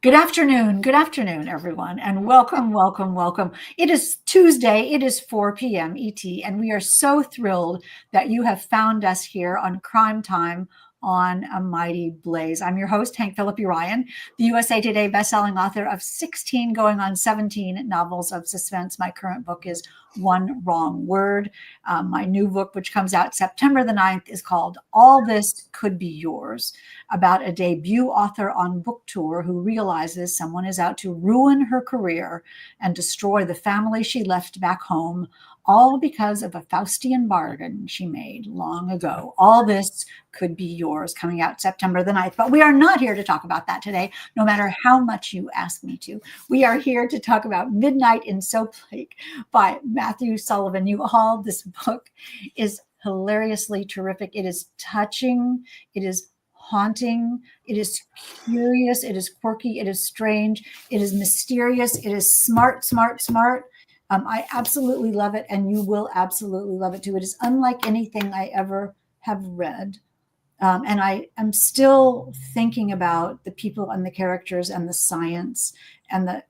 Good afternoon, everyone, and welcome, welcome, welcome. It is Tuesday, it is 4 p.m. ET, and we are so thrilled that you have found us here on Crime Time on a Mighty Blaze. I'm your host, Hank Phillippi Ryan, the USA Today bestselling author of 16 going on 17 novels of suspense. My current book is One Wrong Word. My new book, which comes out September the 9th, is called All This Could Be Yours, about a debut author on book tour who realizes someone is out to ruin her career and destroy the family she left back home, all because of a Faustian bargain she made long ago. All This Could Be Yours, coming out September the 9th. But we are not here to talk about that today, no matter how much you ask me to. We are here to talk about Midnight in Soap Lake by Matthew Sullivan. This book is hilariously terrific. It is touching. It is haunting. It is curious. It is quirky. It is strange. It is mysterious. It is smart, smart, smart. I absolutely love it, and you will absolutely love it too. It is unlike anything I ever have read. And I am still thinking about the people and the characters and the science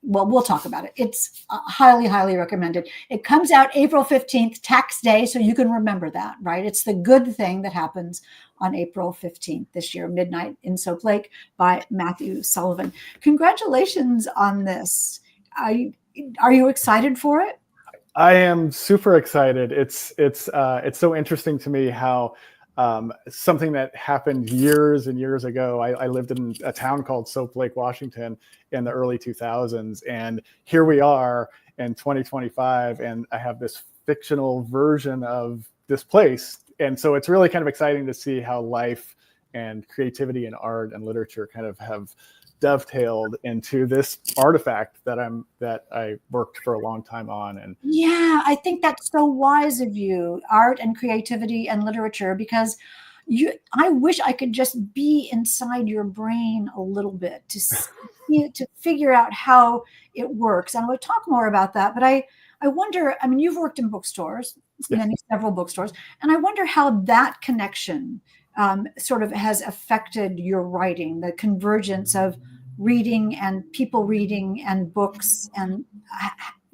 we'll talk about it. It's highly, highly recommended. It comes out April 15th, tax day, so you can remember that, right? It's the good thing that happens on April 15th this year, Midnight in Soap Lake by Matthew Sullivan. Congratulations on this. Are you excited for it? I am super excited. It's so interesting to me how something that happened years and years ago. I lived in a town called Soap Lake, Washington in the early 2000s. And here we are in 2025, and I have this fictional version of this place. And so it's really kind of exciting to see how life and creativity and art and literature kind of have dovetailed into this artifact that I worked for a long time on. And yeah, I think that's so wise of you, art and creativity and literature, because I wish I could just be inside your brain a little bit to figure out how it works. And we'll talk more about that. But I wonder, I mean, you've worked in bookstores, several bookstores, and I wonder how that connection sort of has affected your writing, the convergence of reading and people reading and books. And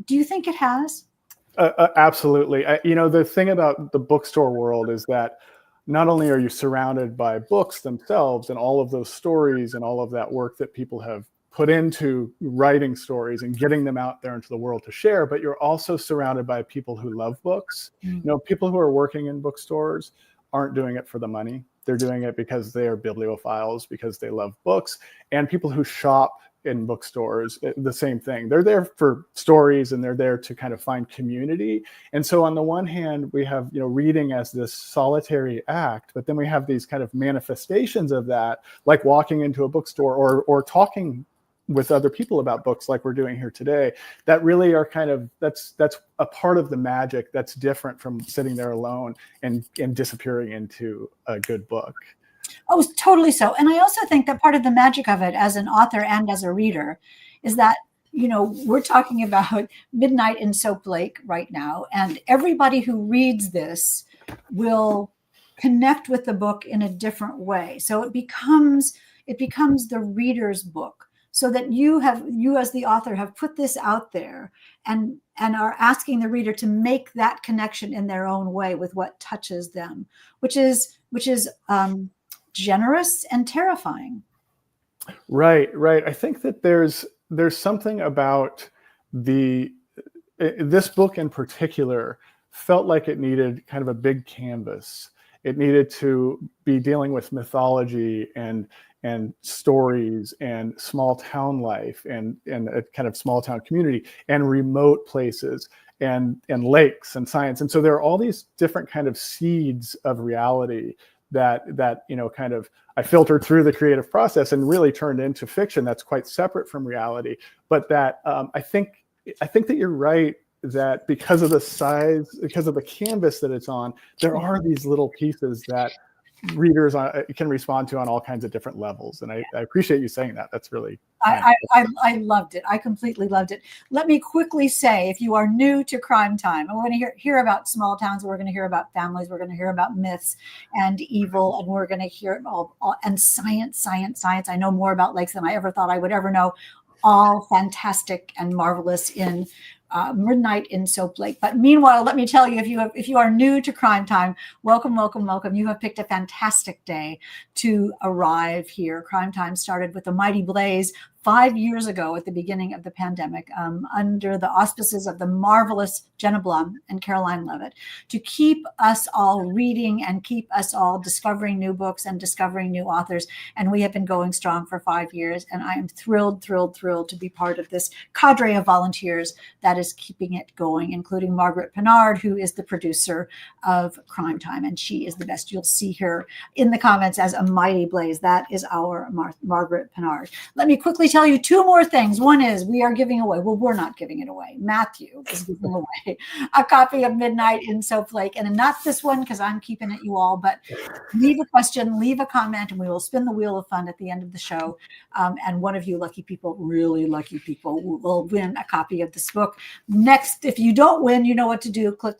do you think it has? Absolutely. The thing about the bookstore world is that not only are you surrounded by books themselves and all of those stories and all of that work that people have put into writing stories and getting them out there into the world to share, but you're also surrounded by people who love books. People who are working in bookstores aren't doing it for the money. They're doing it because they are bibliophiles, because they love books. And people who shop in bookstores, the same thing. They're there for stories, and they're there to kind of find community. And so on the one hand, we have, reading as this solitary act, but then we have these kind of manifestations of that, like walking into a bookstore or talking with other people about books like we're doing here today, that really are kind of, that's a part of the magic that's different from sitting there alone and disappearing into a good book. Oh, totally so. And I also think that part of the magic of it as an author and as a reader is that, we're talking about Midnight in Soap Lake right now, and everybody who reads this will connect with the book in a different way. So it becomes the reader's book, so that you as the author have put this out there and are asking the reader to make that connection in their own way with what touches them, which is generous and terrifying. Right. I think that there's something about this book in particular felt like it needed kind of a big canvas. It needed to be dealing with mythology and stories and small town life and a kind of small town community and remote places and lakes and science. And so there are all these different kind of seeds of reality that kind of I filtered through the creative process and really turned into fiction that's quite separate from reality. But that I think that you're right, that because of the size, because of the canvas that it's on, there are these little pieces that readers can respond to on all kinds of different levels. And I appreciate you saying that. That's really I loved it. I completely loved it. Let me quickly say, if you are new to Crime Time, and we're going to hear about small towns, we're going to hear about families, we're going to hear about myths and evil, and we're going to hear all and science. I know more about lakes than I ever thought I would ever know. All fantastic and marvelous in Midnight in Soap Lake. But meanwhile, let me tell you, if you are new to Crime Time, welcome. You have picked a fantastic day to arrive here. Crime Time started with a mighty blaze 5 years ago at the beginning of the pandemic, under the auspices of the marvelous Jenna Blum and Caroline Levitt, to keep us all reading and keep us all discovering new books and discovering new authors. And we have been going strong for 5 years. And I am thrilled to be part of this cadre of volunteers that is keeping it going, including Margaret Pinard, who is the producer of Crime Time. And she is the best. You'll see her in the comments as a mighty blaze. That is our Margaret Pinard. Let me quickly tell you two more things. One is we are giving away, well, we're not giving it away. Matthew is giving away a copy of Midnight in Soap Lake. And not this one, because I'm keeping it you all, but leave a question, leave a comment, and we will spin the wheel of fun at the end of the show. And one of you lucky people, really lucky people, will win a copy of this book. Next, if you don't win, you know what to do. Click,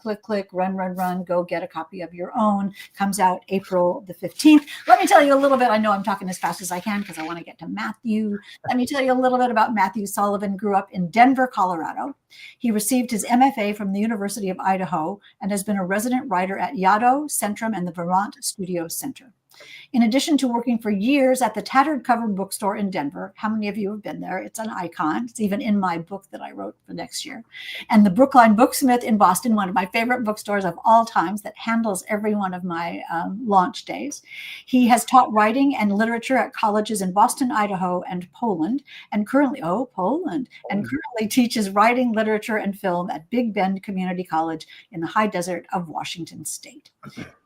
run, go get a copy of your own. Comes out April the 15th. Let me tell you a little bit. I know I'm talking as fast as I can because I want to get to Matthew. Let me tell you a little bit about Matthew Sullivan. Grew up in Denver, Colorado. He received his MFA from the University of Idaho and has been a resident writer at Yaddo, Centrum, and the Vermont Studio Center. In addition to working for years at the Tattered Covered Bookstore in Denver, how many of you have been there? It's an icon. It's even in my book that I wrote for next year. And the Brookline Booksmith in Boston, one of my favorite bookstores of all times that handles every one of my launch days. He has taught writing and literature at colleges in Boston, Idaho, and Poland, and currently teaches writing, literature, and film at Big Bend Community College in the high desert of Washington State.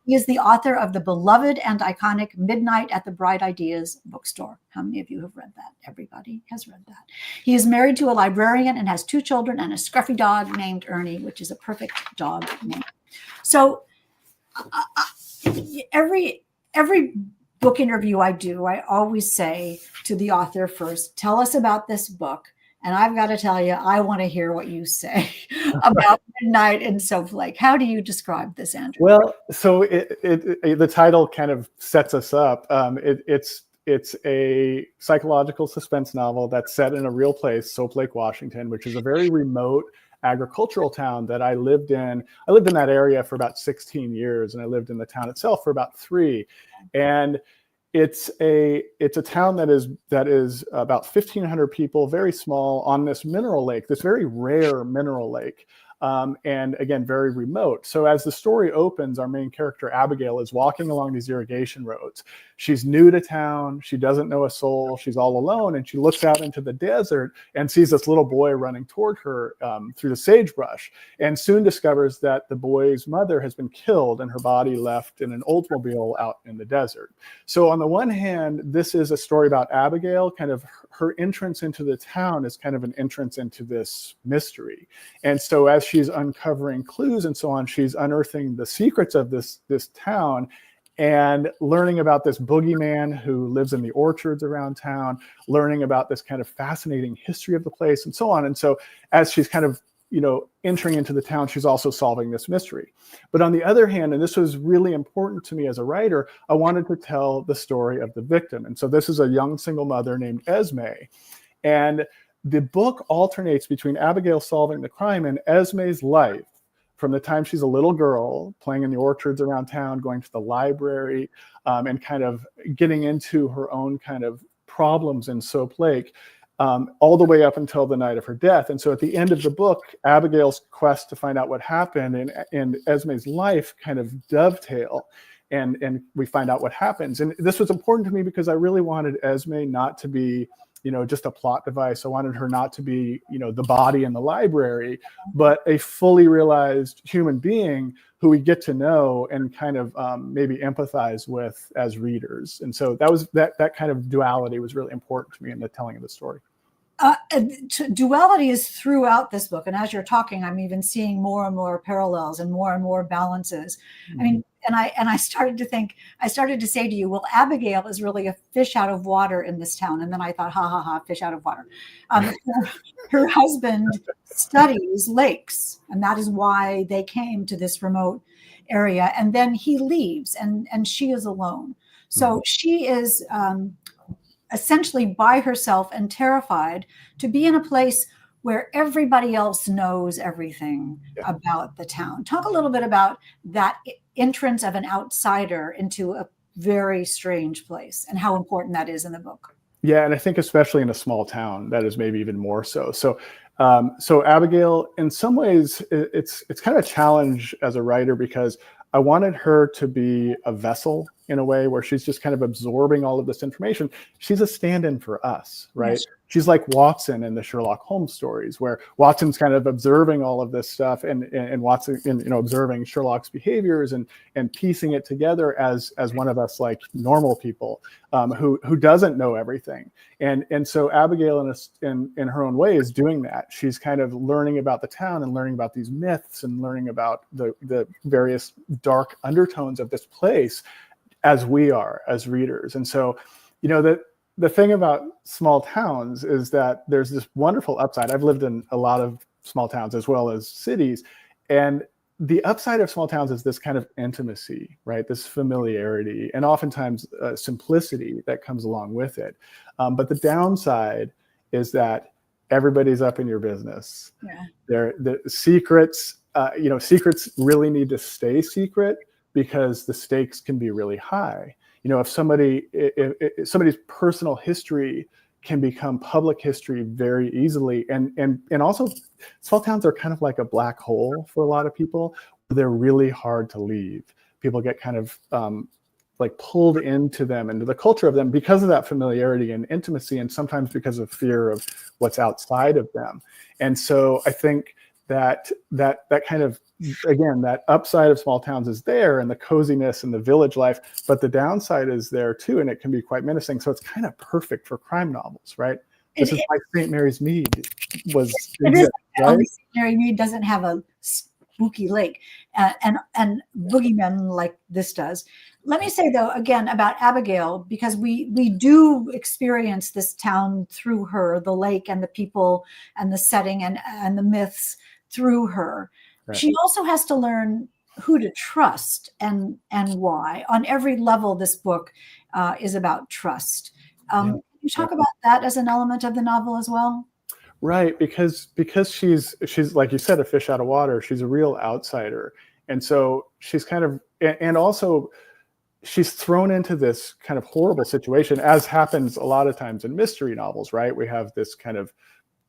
He is the author of the beloved and iconic Midnight at the Bright Ideas Bookstore. How many of you have read that? Everybody has read that. He is married to a librarian and has 2 children and a scruffy dog named Ernie, which is a perfect dog name. So every book interview I do, I always say to the author first, tell us about this book. And I've got to tell you, I want to hear what you say about Midnight in Soap Lake. How do you describe this, Andrew? Well, so the title kind of sets us up. It's a psychological suspense novel that's set in a real place, Soap Lake, Washington, which is a very remote agricultural town that I lived in. I lived in that area for about 16 years, and I lived in the town itself for about 3. And it's a town that is about 1,500 people, very small, on this mineral lake, this very rare mineral lake. And again, very remote. So as the story opens, our main character, Abigail, is walking along these irrigation roads. She's new to town. She doesn't know a soul. She's all alone. And she looks out into the desert and sees this little boy running toward her through the sagebrush, and soon discovers that the boy's mother has been killed and her body left in an Oldsmobile out in the desert. So on the one hand, this is a story about Abigail. Kind of her entrance into the town is kind of an entrance into this mystery. And so as she's uncovering clues and so on, she's unearthing the secrets of this town and learning about this boogeyman who lives in the orchards around town, learning about this kind of fascinating history of the place and so on. And so as she's kind of, entering into the town, she's also solving this mystery. But on the other hand, and this was really important to me as a writer, I wanted to tell the story of the victim. And so this is a young single mother named Esme. And the book alternates between Abigail solving the crime and Esme's life from the time she's a little girl, playing in the orchards around town, going to the library, and kind of getting into her own kind of problems in Soap Lake, all the way up until the night of her death. And so at the end of the book, Abigail's quest to find out what happened and Esme's life kind of dovetail, and we find out what happens. And this was important to me because I really wanted Esme not to be just a plot device. I wanted her not to be, the body in the library, but a fully realized human being who we get to know and kind of maybe empathize with as readers. And so that kind of duality was really important to me in the telling of the story. Duality is throughout this book. And as you're talking, I'm even seeing more and more parallels and more balances. Mm-hmm. I mean, I started to think, I started to say to you, well, Abigail is really a fish out of water in this town. And then I thought, ha ha ha, fish out of water. Her, her husband studies lakes, and that is why they came to this remote area. And then he leaves, and she is alone. So she is essentially by herself and terrified to be in a place where everybody else knows everything about the town. Talk a little bit about that entrance of an outsider into a very strange place and how important that is in the book. Yeah, and I think especially in a small town, that is maybe even more so. So Abigail, in some ways, it's kind of a challenge as a writer, because I wanted her to be a vessel in a way where she's just kind of absorbing all of this information. She's a stand-in for us, right? Yes. She's like Watson in the Sherlock Holmes stories, where Watson's kind of observing all of this stuff, and Watson, observing Sherlock's behaviors and piecing it together as one of us, like normal people who doesn't know everything. And so Abigail, in her own way, is doing that. She's kind of learning about the town and learning about these myths and learning about the various dark undertones of this place, as we are as readers. And so, the thing about small towns is that there's this wonderful upside. I've lived in a lot of small towns as well as cities. And the upside of small towns is this kind of intimacy, right? This familiarity, and oftentimes simplicity that comes along with it. But the downside is that everybody's up in your business. Yeah. The secrets, secrets really need to stay secret, because the stakes can be really high. If somebody's personal history can become public history very easily, and also small towns are kind of like a black hole for a lot of people. They're really hard to leave. People get kind of like pulled into them, into the culture of them, because of that familiarity and intimacy, and sometimes because of fear of what's outside of them. And so I think that kind of, again, that upside of small towns is there, and the coziness and the village life, but the downside is there too, and it can be quite menacing. So it's kind of perfect for crime novels, right? This is why St. Mary's Mead was. Right? St. Mary Mead doesn't have a spooky lake and boogeymen like this does. Let me say, though, again, about Abigail, because we do experience this town through her, the lake and the people and the setting and the myths through her. Right. She also has to learn who to trust and why. On every level, this book is about trust. Can you talk about that as an element of the novel as well? Right, because she's like you said, a fish out of water. She's a real outsider, and so she's kind of, and also she's thrown into this kind of horrible situation, as happens a lot of times in mystery novels. Right, we have this kind of,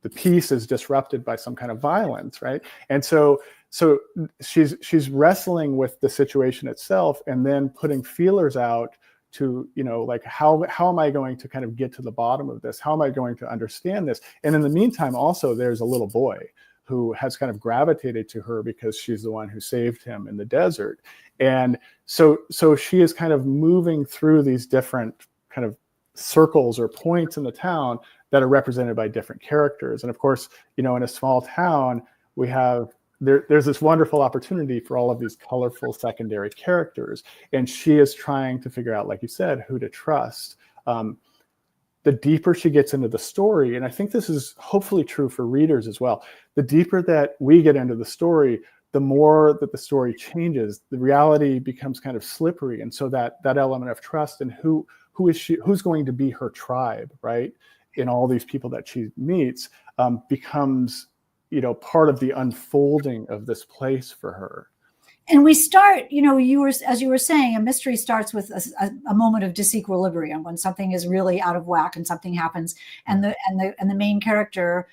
the peace is disrupted by some kind of violence, right? And so she's wrestling with the situation itself, and then putting feelers out to, like, how am I going to kind of get to the bottom of this? How am I going to understand this? And in the meantime, also, there's a little boy who has kind of gravitated to her because she's the one who saved him in the desert. And so she is kind of moving through these different kind of circles or points in the town that are represented by different characters. And of course, in a small town, we have, there's this wonderful opportunity for all of these colorful secondary characters. And she is trying to figure out, like you said, who to trust. The deeper she gets into the story, and I think this is hopefully true for readers as well, the deeper that we get into the story, the more that the story changes, the reality becomes kind of slippery. And so that element of trust and who is she, who's going to be her tribe, right, in all these people that she meets, becomes, part of the unfolding of this place for her. And we start, as you were saying, a mystery starts with a moment of disequilibrium, when something is really out of whack and something happens, and the main character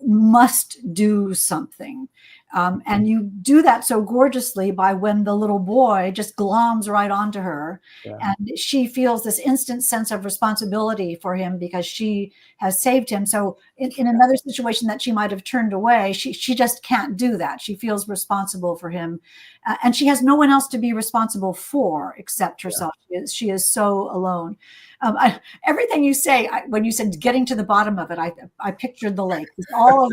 must do something. And you do that so gorgeously by when the little boy just gloms right onto her, and she feels this instant sense of responsibility for him because she has saved him. So in another situation that she might have turned away, she just can't do that. She feels responsible for him, and she has no one else to be responsible for except herself. She is so alone. Everything you say, when you said getting to the bottom of it, I pictured the lake. All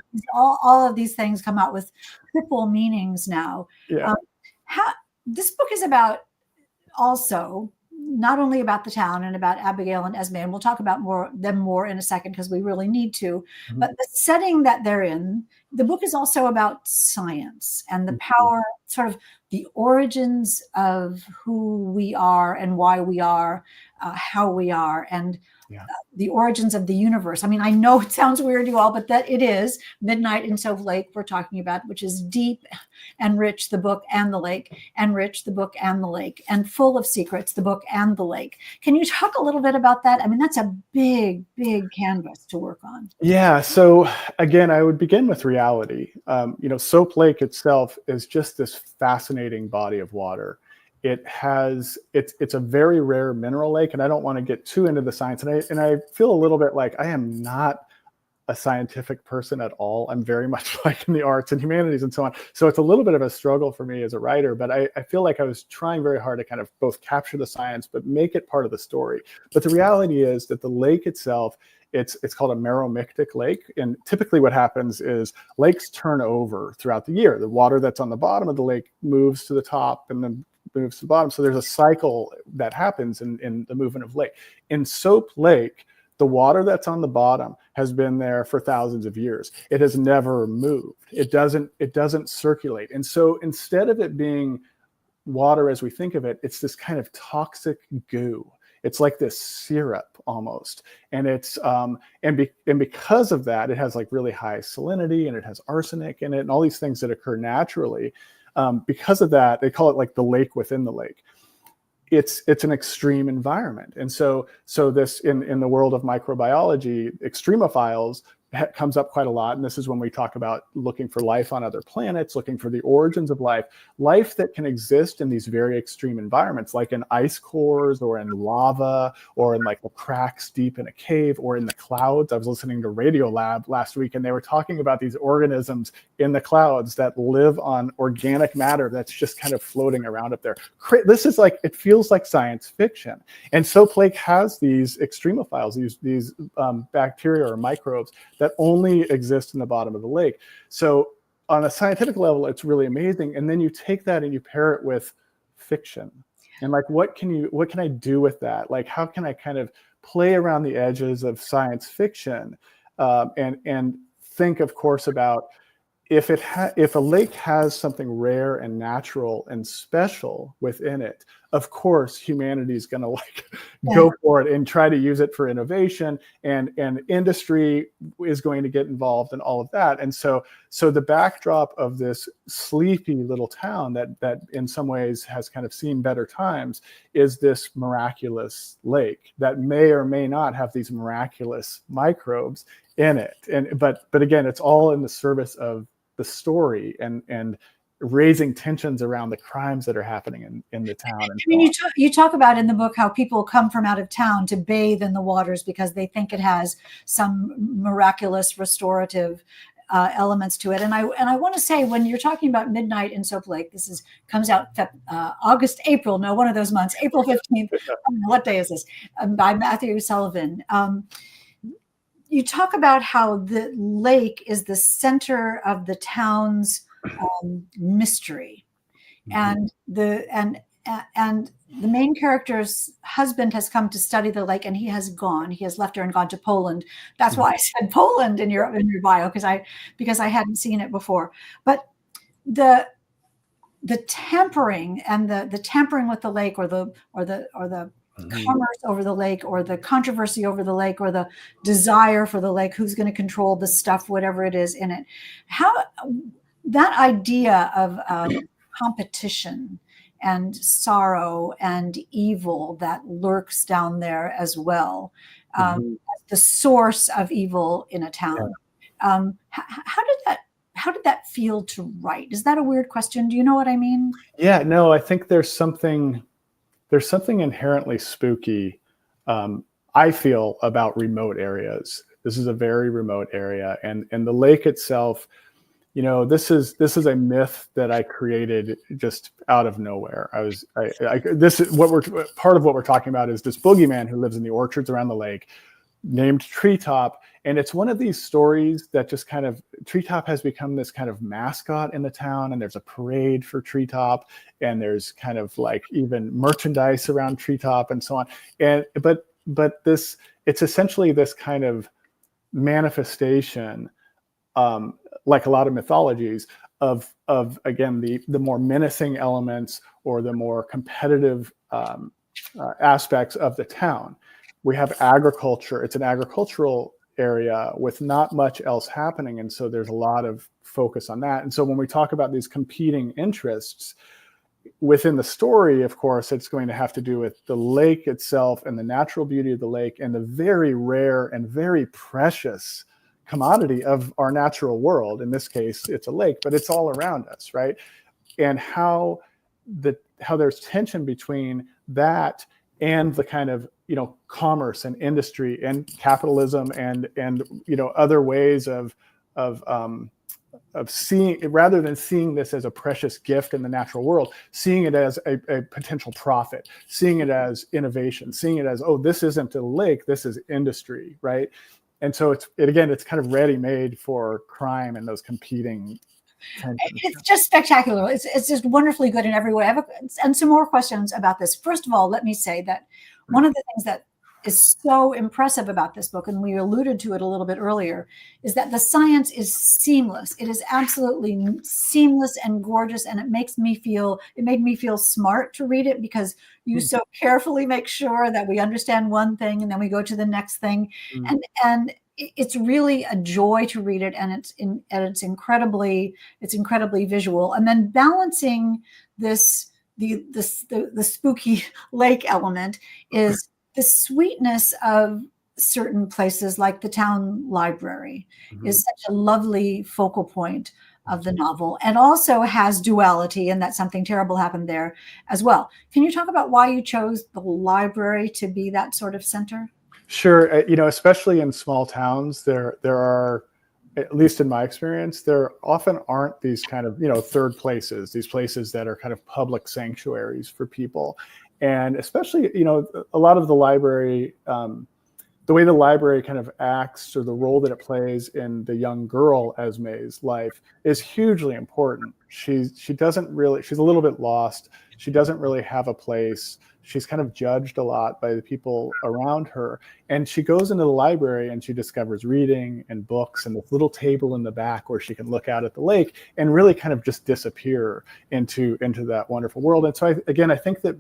of these things come out with triple meanings now. Yeah. this book is about also not only about the town and about Abigail and Esme, and we'll talk about them more in a second because we really need to, but the setting that they're in, the book is also about science and the power, sort of the origins of who we are and why we are, how we are, and the origins of the universe. I mean, I know it sounds weird to you all, but that it is Midnight in Silver Lake we're talking about, which is deep and rich, the book and the lake, and rich, the book and the lake, and full of secrets, the book and the lake. Can you talk a little bit about that? I mean, that's a big, big canvas to work on. Yeah. So again, I would begin with reality. Soap Lake itself is just this fascinating body of water. It's a very rare mineral lake, and I don't want to get too into the science. And I feel a little bit like I am not a scientific person at all. I'm very much like in the arts and humanities and so on. So it's a little bit of a struggle for me as a writer, but I feel like I was trying very hard to kind of both capture the science, but make it part of the story. But the reality is that the lake itself, it's called a meromictic lake. And typically what happens is lakes turn over throughout the year. The water that's on the bottom of the lake moves to the top and then moves to the bottom. So there's a cycle that happens in the movement of lake. In Soap Lake, the water that's on the bottom has been there for thousands of years. It has never moved. It doesn't circulate. And so instead of it being water as we think of it, it's this kind of toxic goo. It's like this syrup almost. And it's and because of that, it has like really high salinity, and it has arsenic in it and all these things that occur naturally. Because of that, they call it like the lake within the lake. It's an extreme environment. And so this in the world of microbiology, extremophiles comes up quite a lot. And this is when we talk about looking for life on other planets, looking for the origins of life that can exist in these very extreme environments, like in ice cores or in lava or in like the cracks deep in a cave or in the clouds. I was listening to Radiolab last week, and they were talking about these organisms in the clouds that live on organic matter that's just kind of floating around up there. This is like, it feels like science fiction. And Soap Lake has these extremophiles, these bacteria or microbes that only exist in the bottom of the lake. So on a scientific level, it's really amazing. And then you take that and you pair it with fiction. And like, what can I do with that? Like, how can I kind of play around the edges of science fiction and think, of course, about if a lake has something rare and natural and special within it, of course, humanity is going to go for it and try to use it for innovation, and industry is going to get involved in all of that. And so the backdrop of this sleepy little town that in some ways has kind of seen better times is this miraculous lake that may or may not have these miraculous microbes in it. But again, it's all in the service of the story and raising tensions around the crimes that are happening in the town. And I mean, you talk about in the book how people come from out of town to bathe in the waters because they think it has some miraculous restorative elements to it. And I want to say, when you're talking about Midnight in Soap Lake, this comes out April, one of those months, April 15th. I don't know, what day is this? By Matthew Sullivan. You talk about how the lake is the center of the town's mystery, and the main character's husband has come to study the lake, and he has left her and gone to Poland. That's why I said Poland in your bio, because I hadn't seen it before. But the tampering and the tampering with the lake, or the commerce over the lake, or the controversy over the lake, or the desire for the lake, who's going to control the stuff, whatever it is in it. How that idea of competition and sorrow and evil that lurks down there as well, the source of evil in a town. How did that feel to write? Is that a weird question? Do you know what I mean? Yeah, no, I think there's something inherently spooky, I feel, about remote areas. This is a very remote part, and the lake itself, this is a myth that I created just out of nowhere. Part of what we're talking about is this boogeyman who lives in the orchards around the lake, named Treetop. And it's one of these stories that just kind of, Treetop has become this kind of mascot in the town, and there's a parade for Treetop, and there's kind of like even merchandise around Treetop and so on. And but this, it's essentially this kind of manifestation, like a lot of mythologies, of again the more menacing elements or the more competitive aspects of the town. We have agriculture. It's an agricultural area with not much else happening, and so there's a lot of focus on that. And so when we talk about these competing interests within the story, of course, it's going to have to do with the lake itself and the natural beauty of the lake and the very rare and very precious commodity of our natural world. In this case, it's a lake, but it's all around us, right? And how there's tension between that and the kind of, commerce and industry and capitalism and other ways of seeing, rather than seeing this as a precious gift in the natural world, seeing it as a potential profit, seeing it as innovation, seeing it as, oh, this isn't a lake, this is industry, right? And so it's kind of ready-made for crime and those competing tensions. It's just spectacular. It's just wonderfully good in every way. And some more questions about this. First of all, let me say that one of the things that is so impressive about this book, and we alluded to it a little bit earlier, is that the science is seamless. It is absolutely seamless and gorgeous, and it made me feel smart to read it, because you so carefully make sure that we understand one thing and then we go to the next thing. And it's really a joy to read it, and it's incredibly visual. And then balancing the spooky lake element is the sweetness of certain places, like the town library is such a lovely focal point of the novel, and also has duality, and that something terrible happened there as well. Can you talk about why you chose the library to be that sort of center? Sure. Especially in small towns, there are, at least in my experience, there often aren't these kind of, third places, these places that are kind of public sanctuaries for people. And especially, a lot of the library, the way the library kind of acts, or the role that it plays in the young girl Esme's life, is hugely important. She's a little bit lost. She doesn't really have a place. She's kind of judged a lot by the people around her. And she goes into the library and she discovers reading and books and this little table in the back where she can look out at the lake and really kind of just disappear into that wonderful world. And so I think that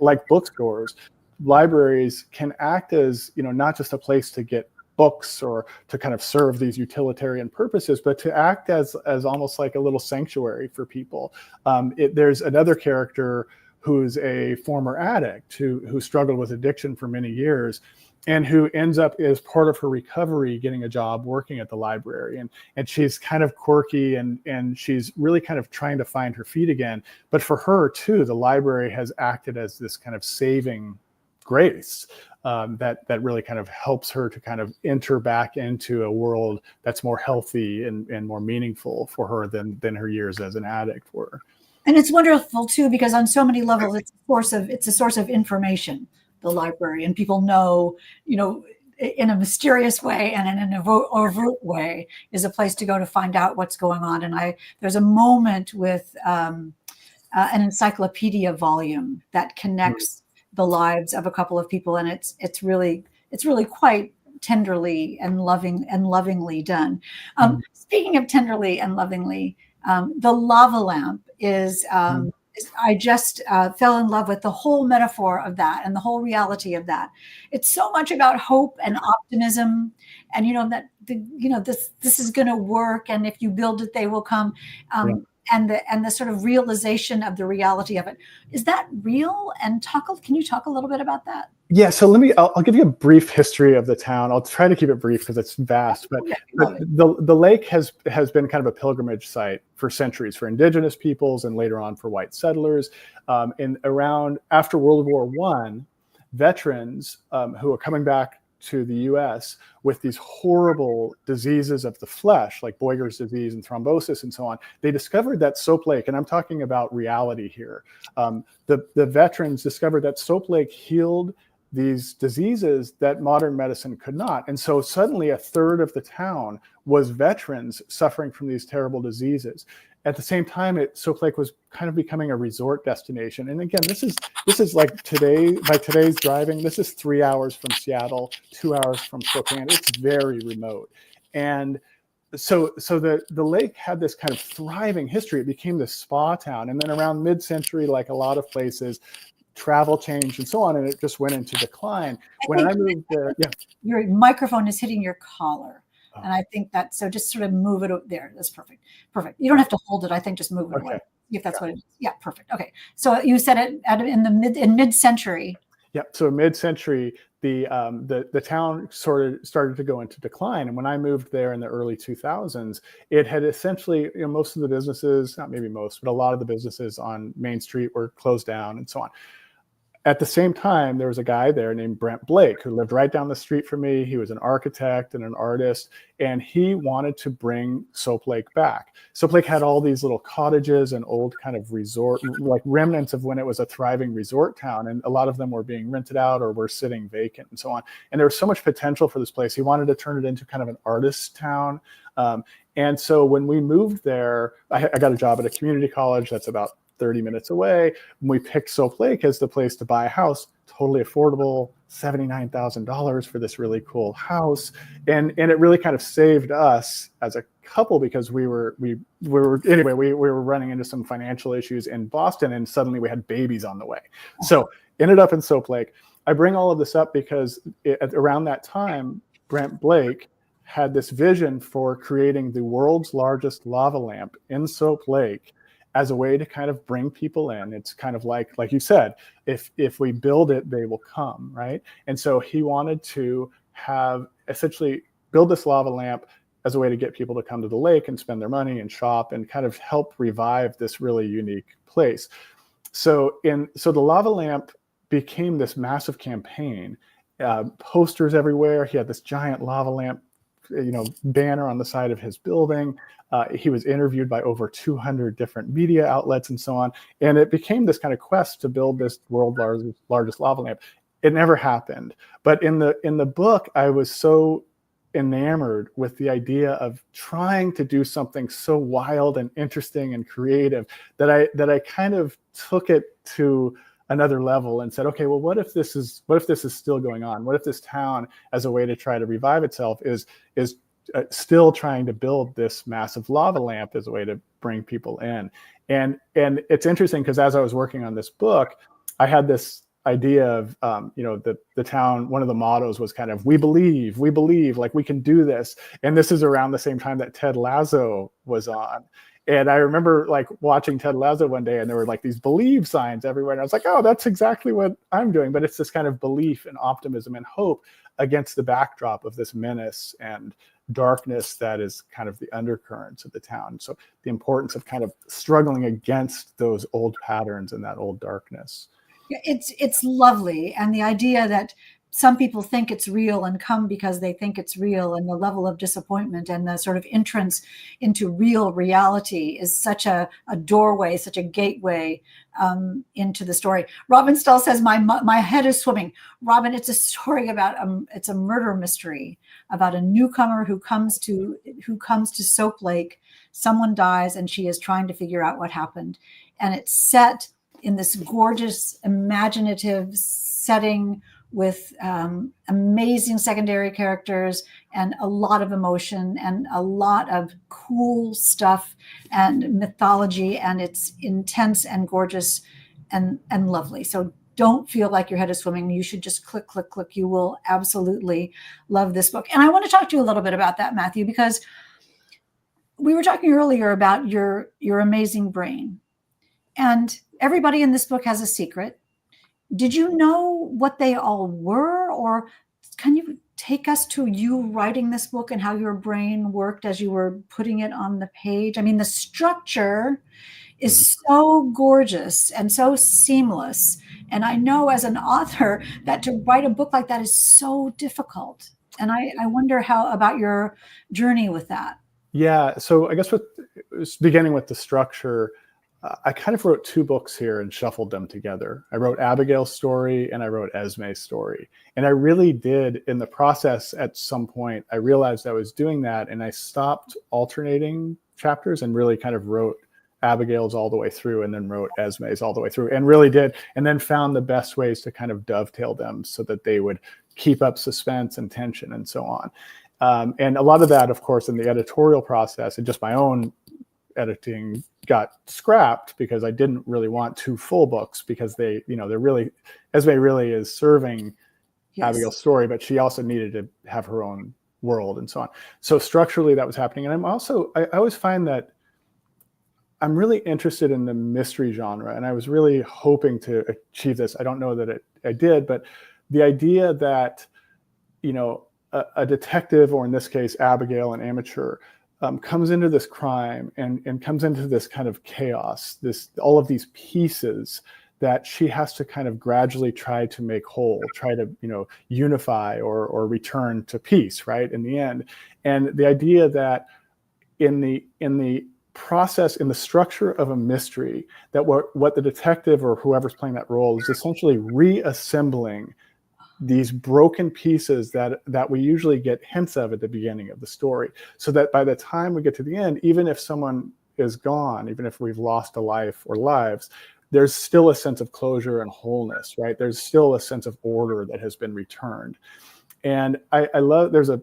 like bookstores, libraries can act as, not just a place to get books or to kind of serve these utilitarian purposes, but to act as almost like a little sanctuary for people. There's another character who's a former addict who struggled with addiction for many years, and who ends up, as part of her recovery, getting a job working at the library. And she's kind of quirky, and she's really kind of trying to find her feet again. But for her too, the library has acted as this kind of saving grace that really kind of helps her to kind of enter back into a world that's more healthy and more meaningful for her than her years as an addict were. And it's wonderful too, because on so many levels, it's a source of information, the library, and people know, in a mysterious way and in an overt way, is a place to go to find out what's going on. And there's a moment with an encyclopedia volume that connects the lives of a couple of people, and it's really quite tenderly and lovingly done. Speaking of tenderly and lovingly, the lava lamp is I just fell in love with the whole metaphor of that and the whole reality of that. It's so much about hope and optimism, and that this is going to work, and if you build it, they will come. And the sort of realization of the reality of it. Is that real? And can you talk a little bit about that? Yeah, so I'll give you a brief history of the town. I'll try to keep it brief because it's vast, but the lake has been kind of a pilgrimage site for centuries for indigenous peoples and later on for white settlers. Around after World War I, veterans who are coming back to the US with these horrible diseases of the flesh, like Buerger's disease and thrombosis and so on, they discovered that Soap Lake, and I'm talking about reality here, the veterans discovered that Soap Lake healed these diseases that modern medicine could not. And so suddenly a third of the town was veterans suffering from these terrible diseases. At the same time, Soap Lake was kind of becoming a resort destination. And again, this is like by today's driving, this is 3 hours from Seattle, 2 hours from Spokane. It's very remote. And so the lake had this kind of thriving history. It became this spa town. And then around mid-century, like a lot of places, travel changed and so on, and it just went into decline. When I moved there, yeah. Your microphone is hitting your collar. And I think that, so just sort of move it there. That's perfect. Perfect. You don't have to hold it. I think just move it away. If that's what it is. Yeah, perfect. Okay. So you said it in mid-century. Yeah. So mid-century, the town sort of started to go into decline. And when I moved there in the early 2000s, it had essentially, most of the businesses, not maybe most, but a lot of the businesses on Main Street were closed down and so on. At the same time, there was a guy there named Brent Blake who lived right down the street from me. He was an architect and an artist, and he wanted to bring Soap Lake back. Soap Lake had all these little cottages and old kind of resort, like remnants of when it was a thriving resort town, and a lot of them were being rented out or were sitting vacant and so on. And there was so much potential for this place. He wanted to turn it into kind of an artist town. And so when we moved there, I got a job at a community college that's about 30 minutes away. We picked Soap Lake as the place to buy a house, totally affordable, $79,000 for this really cool house. And it really kind of saved us as a couple, because we were running into some financial issues in Boston, and suddenly we had babies on the way. So ended up in Soap Lake. I bring all of this up because around that time, Brent Blake had this vision for creating the world's largest lava lamp in Soap Lake as a way to kind of bring people in. It's kind of like you said, if we build it, they will come, right? And so he wanted to have essentially build this lava lamp as a way to get people to come to the lake and spend their money and shop and kind of help revive this really unique place. So the lava lamp became this massive campaign, posters everywhere. He had this giant lava lamp banner on the side of his building. He was interviewed by over 200 different media outlets and so on. And it became this kind of quest to build this world's largest lava lamp. It never happened. But in the book, I was so enamored with the idea of trying to do something so wild and interesting and creative that I kind of took it to another level and said, okay, well, what if this is still going on? What if this town, as a way to try to revive itself, is still trying to build this massive lava lamp as a way to bring people in? And it's interesting because as I was working on this book, I had this idea of the town. One of the mottos was kind of we believe, like we can do this. And this is around the same time that Ted Lasso was on. And I remember like watching Ted Lasso one day, and there were like these believe signs everywhere. And I was like, oh, that's exactly what I'm doing. But it's this kind of belief and optimism and hope against the backdrop of this menace and darkness that is kind of the undercurrents of the town. So the importance of kind of struggling against those old patterns and that old darkness. It's lovely. And the idea that some people think it's real and come because they think it's real, and the level of disappointment and the sort of entrance into real reality is such a doorway, such a gateway into the story. Robin Stull says, my head is swimming. Robin, it's a story about it's a murder mystery about a newcomer who comes to Soap Lake. Someone dies, and she is trying to figure out what happened. And it's set in this gorgeous, imaginative setting with amazing secondary characters and a lot of emotion and a lot of cool stuff and mythology, and it's intense and gorgeous and lovely. So don't feel like your head is swimming. You should just click. You will absolutely love this book. And I want to talk to you a little bit about that, Matthew, because we were talking earlier about your amazing brain. And everybody in this book has a secret. Did you know what they all were? Or can you take us to you writing this book and how your brain worked as you were putting it on the page? I mean, the structure is so gorgeous and so seamless. And I know as an author that to write a book like that is so difficult. And I wonder how about your journey with that. Yeah. So I guess beginning with the structure, I kind of wrote 2 books here and shuffled them together. I wrote Abigail's story and I wrote Esme's story. And I really did, in the process, at some point, I realized I was doing that, and I stopped alternating chapters and really kind of wrote Abigail's all the way through and then wrote Esme's all the way through, and really did, and then found the best ways to kind of dovetail them so that they would keep up suspense and tension and so on. And a lot of that, of course, in the editorial process and just my own editing got scrapped because I didn't really want 2 full books, because they're really, Esme really is serving Abigail's story, but she also needed to have her own world and so on. So structurally that was happening. And I always find that I'm really interested in the mystery genre, and I was really hoping to achieve this. I don't know that I did, but the idea that, a detective, or in this case, Abigail, an amateur, comes into this crime and comes into this kind of chaos, all of these pieces that she has to kind of gradually try to make whole, try to, unify or return to peace, right, in the end. And the idea that in the process, in the structure of a mystery, that what the detective or whoever's playing that role is essentially reassembling these broken pieces that we usually get hints of at the beginning of the story, so that by the time we get to the end, even if someone is gone, even if we've lost a life or lives, there's still a sense of closure and wholeness, right? There's still a sense of order that has been returned. And I love, there's a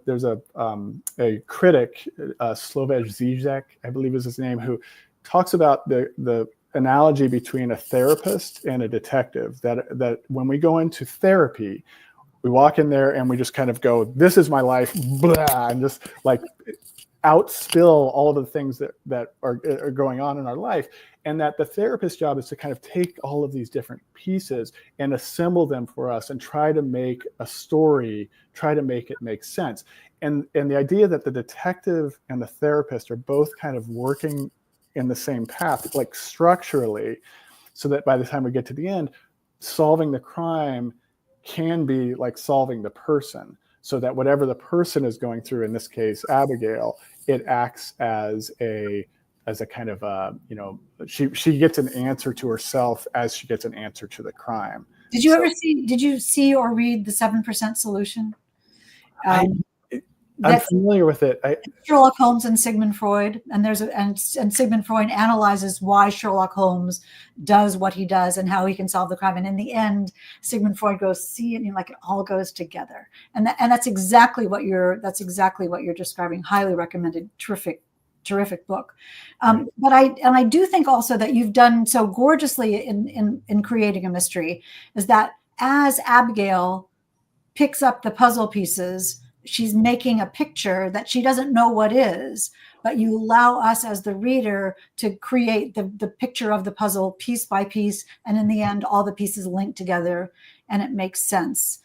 critic, Slovej Zizek, I believe is his name, who talks about the analogy between a therapist and a detective, that when we go into therapy, we walk in there and we just kind of go, this is my life, blah, and just like outspill all of the things that are going on in our life. And that the therapist's job is to kind of take all of these different pieces and assemble them for us and try to make a story, try to make it make sense. And the idea that the detective and the therapist are both kind of working in the same path, like structurally, so that by the time we get to the end, solving the crime can be like solving the person, so that whatever the person is going through, in this case, Abigail, it acts as a kind of she gets an answer to herself as she gets an answer to the crime. Did you see or read The 7% Solution? I'm familiar with it. Sherlock Holmes and Sigmund Freud, and Sigmund Freud analyzes why Sherlock Holmes does what he does and how he can solve the crime. And in the end, Sigmund Freud goes, see, and like it all goes together. And that's exactly what you're describing. Highly recommended. Terrific book. But I do think also that you've done so gorgeously in creating a mystery, is that as Abigail picks up the puzzle pieces, she's making a picture that she doesn't know what is, but you allow us as the reader to create the picture of the puzzle piece by piece, and in the end, all the pieces link together, and it makes sense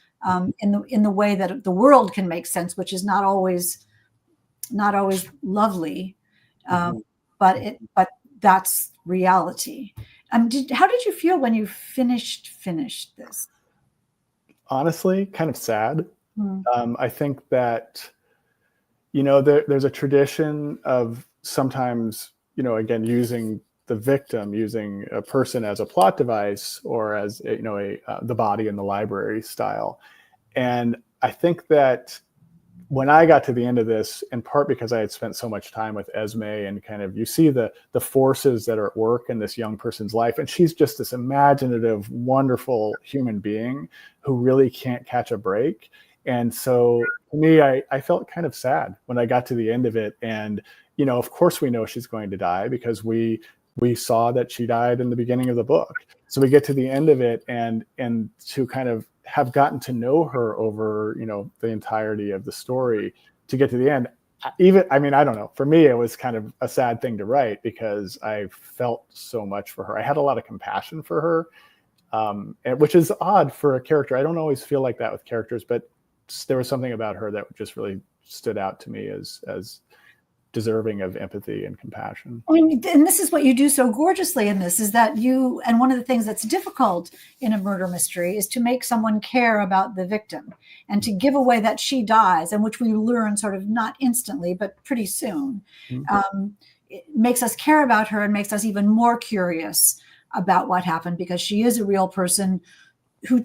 in the way that the world can make sense, which is not always lovely, but that's reality. How did you feel when you finished this? Honestly, kind of sad. I think that, there's a tradition of sometimes, again, using the victim, using a person as a plot device, or as the body in the library style. And I think that when I got to the end of this, in part because I had spent so much time with Esme, and kind of, you see the forces that are at work in this young person's life, and she's just this imaginative, wonderful human being who really can't catch a break. And so to me, I felt kind of sad when I got to the end of it. And, of course we know she's going to die, because we saw that she died in the beginning of the book. So we get to the end of it, and to kind of have gotten to know her over, the entirety of the story, to get to the end. I don't know. For me, it was kind of a sad thing to write, because I felt so much for her. I had a lot of compassion for her, which is odd for a character. I don't always feel like that with characters, but there was something about her that just really stood out to me as deserving of empathy and compassion. And this is what you do so gorgeously in this, is that and one of the things that's difficult in a murder mystery is to make someone care about the victim, and to give away that she dies, and which we learn sort of not instantly, but pretty soon. it makes us care about her and makes us even more curious about what happened, because she is a real person who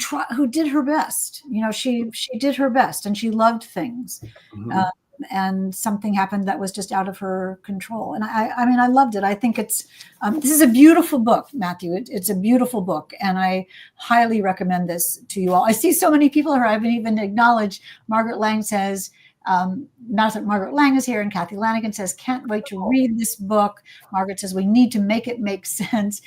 did her best. She did her best, and she loved things. Mhm. And something happened that was just out of her control. And I mean, I loved it. I think this is a beautiful book, Matthew. It's a beautiful book, and I highly recommend this to you all. I see so many people here. I haven't even acknowledged. Margaret Lang says, not that Margaret Lang is here, and Kathy Lanigan says, can't wait to read this book. Margaret says, we need to make it make sense.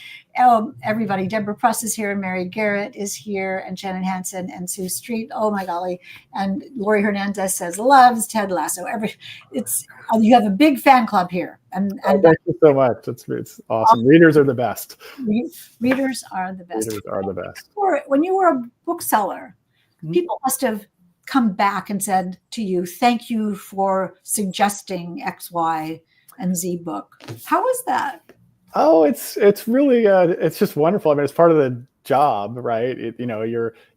Everybody, Deborah Pruss is here, and Mary Garrett is here, and Shannon Hansen and Sue Street. Oh my golly. And Lori Hernandez says, loves Ted Lasso. You have a big fan club here. And thank you so much. It's awesome. Readers are the best. Readers are the best. Readers are the best. When you were a bookseller, people must have come back and said to you, thank you for suggesting X, Y, and Z book. How was that? Oh, it's really it's just wonderful. I mean, it's part of the job, right?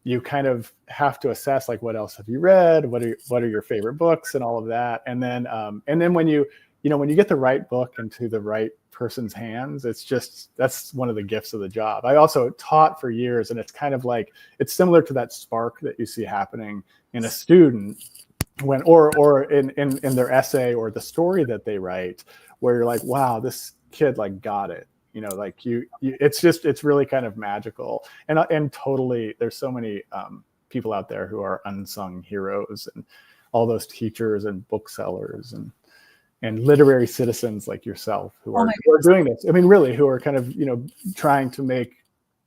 You kind of have to assess, like, what else have you read? What are your favorite books and all of that. And then when you get the right book into the right person's hands, that's one of the gifts of the job. I also taught for years, and it's kind of like, it's similar to that spark that you see happening in a student when, or in their essay or the story that they write, where you're like, wow, this kid like got it. Like it's really kind of magical. And totally, there's so many people out there who are unsung heroes, and all those teachers and booksellers and literary citizens like yourself who are doing this. I mean, really, who are kind of, trying to make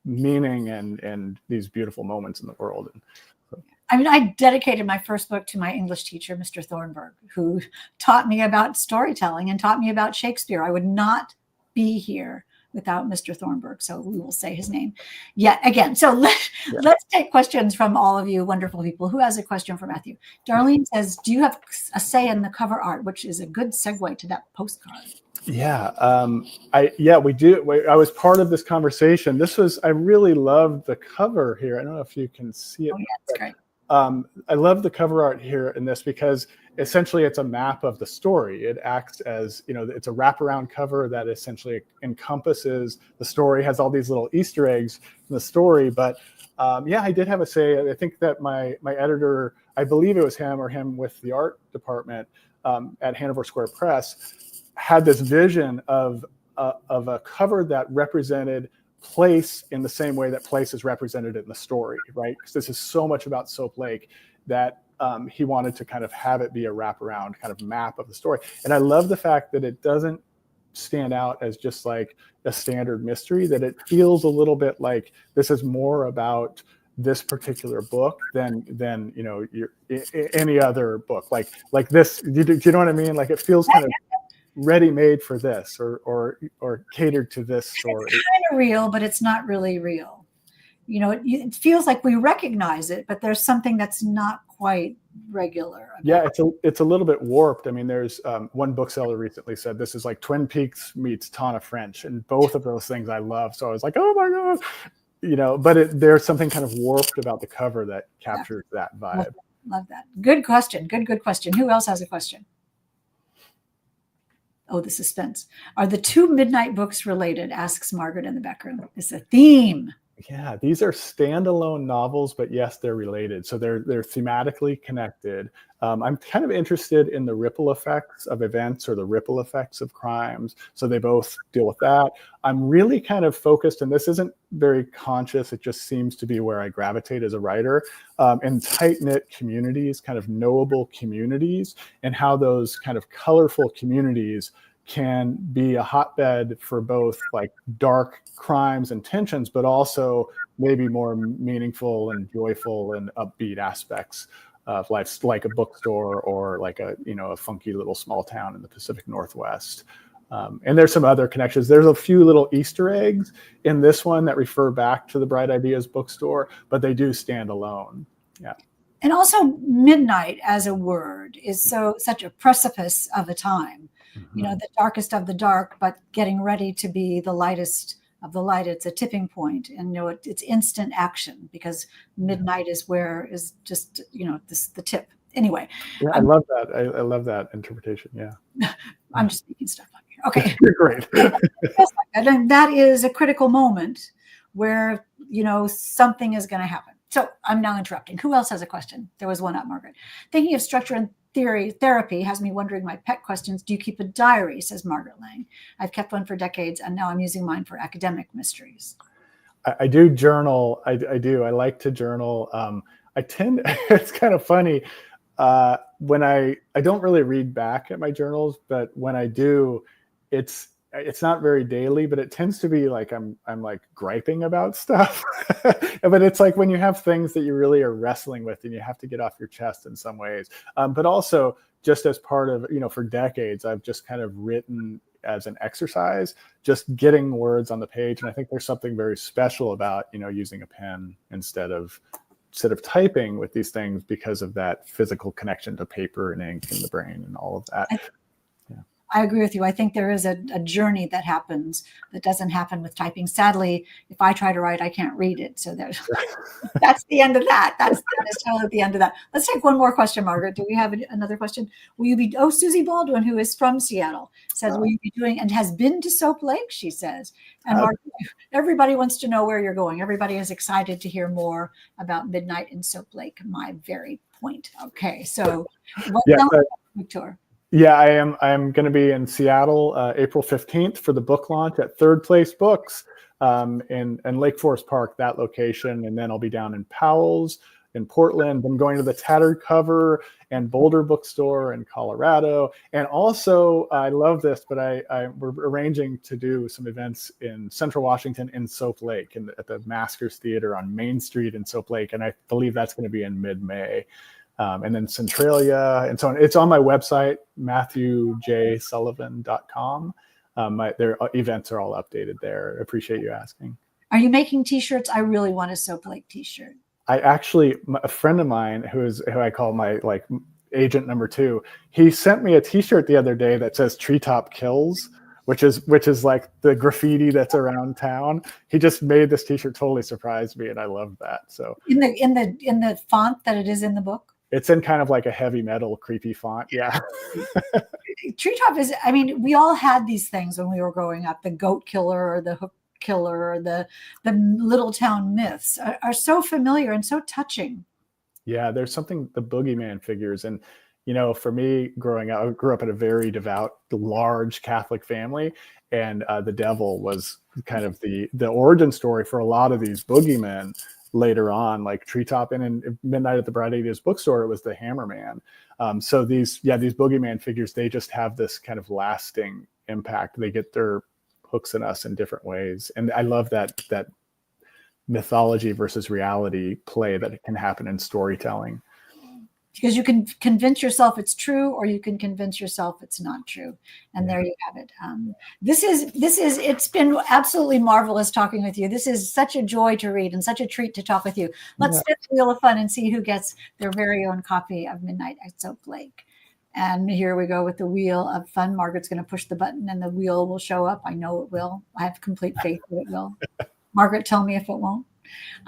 meaning and these beautiful moments in the world. And so. I mean, I dedicated my first book to my English teacher, Mr. Thornburg, who taught me about storytelling and taught me about Shakespeare. I would not be here without Mr. Thornburg. So we will say his name yet again. So let's take questions from all of you wonderful people. Who has a question for Matthew? Darlene says, do you have a say in the cover art, which is a good segue to that postcard? Yeah, we do. I was part of this conversation. I really loved the cover here. I don't know if you can see it. Oh, yeah, it's great. I love the cover art here in this, because essentially it's a map of the story. It acts as, it's a wraparound cover that essentially encompasses the story, has all these little Easter eggs in the story. But I did have a say. I think that my editor, I believe it was him with the art department at Hanover Square Press, had this vision of a cover that represented place in the same way that place is represented in the story, right? Because this is so much about Soap Lake that he wanted to kind of have it be a wraparound kind of map of the story. And I love the fact that it doesn't stand out as just like a standard mystery, that it feels a little bit like this is more about this particular book than any other book. Like this, do you know what I mean? Like it feels kind of ready-made for this or catered to this story. It's kind of real, but it's not really real. It feels like we recognize it, but there's something that's not quite regular. Yeah, it's a little bit warped. I mean, there's one bookseller recently said this is like Twin Peaks meets Tana French, and both of those things I love. So I was like, oh my God, but there's something kind of warped about the cover that captures that vibe. Love that. Good question. Good question. Who else has a question? Oh, the suspense. Are the two midnight books related? Asks Margaret in the background. It's a theme. Yeah, these are standalone novels, but yes, they're related. So they're thematically connected. I'm kind of interested in the ripple effects of events or the ripple effects of crimes. So they both deal with that. I'm really kind of focused, and this isn't very conscious, it just seems to be where I gravitate as a writer, in tight-knit communities, kind of knowable communities, and how those kind of colorful communities can be a hotbed for both like dark crimes and tensions, but also maybe more meaningful and joyful and upbeat aspects of life, like a bookstore or like a funky little small town in the Pacific Northwest. And there's some other connections. There's a few little Easter eggs in this one that refer back to the Bright Ideas Bookstore, but they do stand alone. Yeah. And also midnight as a word is such a precipice of a time. Mm-hmm. The darkest of the dark, but getting ready to be the lightest of the light. It's a tipping point, and it's instant action, because midnight is just the tip. Anyway, yeah, I love that. I love that interpretation. Yeah, I'm just making stuff up Okay. You're great. And that is a critical moment where, something is going to happen. So I'm now interrupting. Who else has a question? There was one up, Margaret. Thinking of structure and therapy has me wondering my pet questions. Do you keep a diary, says Margaret Lang. I've kept one for decades, and now I'm using mine for academic mysteries. I do journal. I do. I like to journal. I tend, it's kind of funny. When I don't really read back at my journals, but when I do, it's not very daily, but it tends to be like I'm like griping about stuff. But it's like when you have things that you really are wrestling with and you have to get off your chest in some ways. But also just as part of, for decades, I've just kind of written as an exercise, just getting words on the page. And I think there's something very special about, using a pen instead of typing with these things because of that physical connection to paper and ink and the brain and all of that. I agree with you. I think there is a journey that happens that doesn't happen with typing. Sadly, if I try to write, I can't read it. So that's the end of that. That is totally the end of that. Let's take one more question, Margaret. Do we have another question? Will you be, Susie Baldwin, who is from Seattle, says, will you be doing, and has been to Soap Lake, she says. And Margaret, everybody wants to know where you're going. Everybody is excited to hear more about Midnight in Soap Lake, my very point. Okay, so Victor. Yeah, I am going to be in Seattle April 15th for the book launch at Third Place Books in Lake Forest Park, that location. And then I'll be down in Powell's in Portland. I'm going to the Tattered Cover and Boulder Bookstore in Colorado. And also, I love this, but we're arranging to do some events in Central Washington in Soap Lake at the Maskers Theater on Main Street in Soap Lake. And I believe that's going to be in mid-May. And then Centralia and so on. It's on my website, MatthewJSullivan.com. Their events are all updated there. I appreciate you asking. Are you making t-shirts? I really want a Soap Lake t-shirt. A friend of mine who I call my agent number 2, he sent me a t-shirt the other day that says Treetop Kills, which is like the graffiti that's around town. He just made this t-shirt, totally surprised me, and I love that. So in the font that it is in the book? It's in kind of like a heavy metal, creepy font. Yeah. Treetop is, we all had these things when we were growing up. The goat killer or the hook killer or the little town myths are so familiar and so touching. Yeah, there's something, the boogeyman figures. And, for me growing up, I grew up in a very devout, large Catholic family. And the devil was kind of the origin story for a lot of these boogeymen. Later on, like Treetop, and in Midnight at the Bright Ideas Bookstore, it was the Hammerman. So these boogeyman figures, they just have this kind of lasting impact. They get their hooks in us in different ways, and I love that mythology versus reality play that can happen in storytelling. Because you can convince yourself it's true, or you can convince yourself it's not true. And there you have it. It's been absolutely marvelous talking with you. This is such a joy to read and such a treat to talk with you. Let's spin the Wheel of Fun and see who gets their very own copy of Midnight at Soap Lake. And here we go with the Wheel of Fun. Margaret's going to push the button and the wheel will show up. I know it will. I have complete faith that it will. Margaret, tell me if it won't.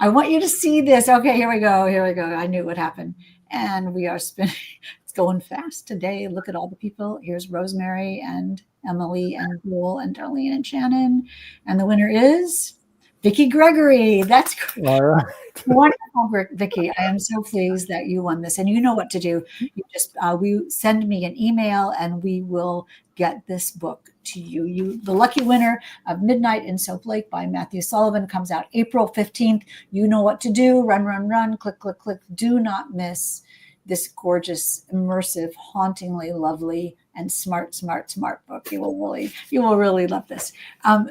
I want you to see this. Okay, here we go. I knew it would happen. And we are spinning. It's going fast today. Look at all the people. Here's Rosemary and Emily and Joel and Darlene and Shannon. And the winner is Vicki Gregory. That's great. All right. Wonderful, Vicki. I am so pleased that you won this. And you know what to do. You just send me an email and we will get this book to you. The lucky winner of Midnight in Soap Lake by Matthew Sullivan comes out April 15th. You know what to do. Run, click, click, click. Do not miss this gorgeous, immersive, hauntingly lovely, and smart book. You will really love this.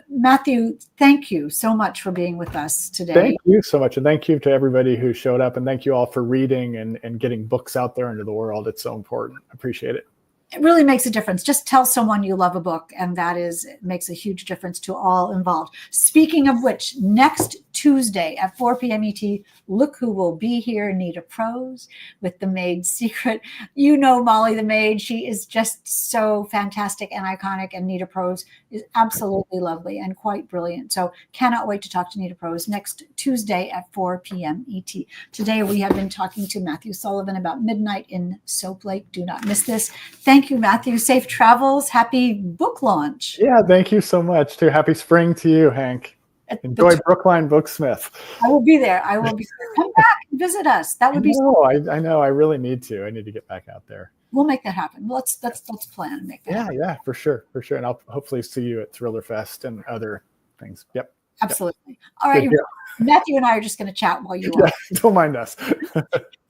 Matthew, thank you so much for being with us today. Thank you so much. And thank you to everybody who showed up. And thank you all for reading and getting books out there into the world. It's so important. I appreciate it. It really makes a difference. Just tell someone you love a book, and it makes a huge difference to all involved. Speaking of which, next Tuesday at 4 p.m. ET. Look who will be here, Nita Prose with The Maid's Secret. You know Molly the Maid. She is just so fantastic and iconic, and Nita Prose is absolutely lovely and quite brilliant. So cannot wait to talk to Nita Prose next Tuesday at 4 p.m. ET. Today we have been talking to Matthew Sullivan about Midnight in Soap Lake. Do not miss this. Thank you, Matthew. Safe travels. Happy book launch. Yeah, thank you so much too. Happy spring to you, Hank. Enjoy Brookline Booksmith. I will be there. I will be there. Come back and visit us. That would be so. I know. I really need to. I need to get back out there. We'll make that happen. Let's plan and make that happen. Yeah, for sure. And I'll hopefully see you at Thriller Fest and other things. Yep. Absolutely. Yep. All right. Matthew and I are just going to chat while you are. Don't mind us.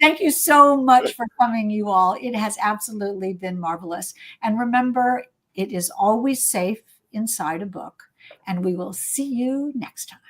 Thank you so much for coming, you all. It has absolutely been marvelous. And remember, it is always safe inside a book. And we will see you next time.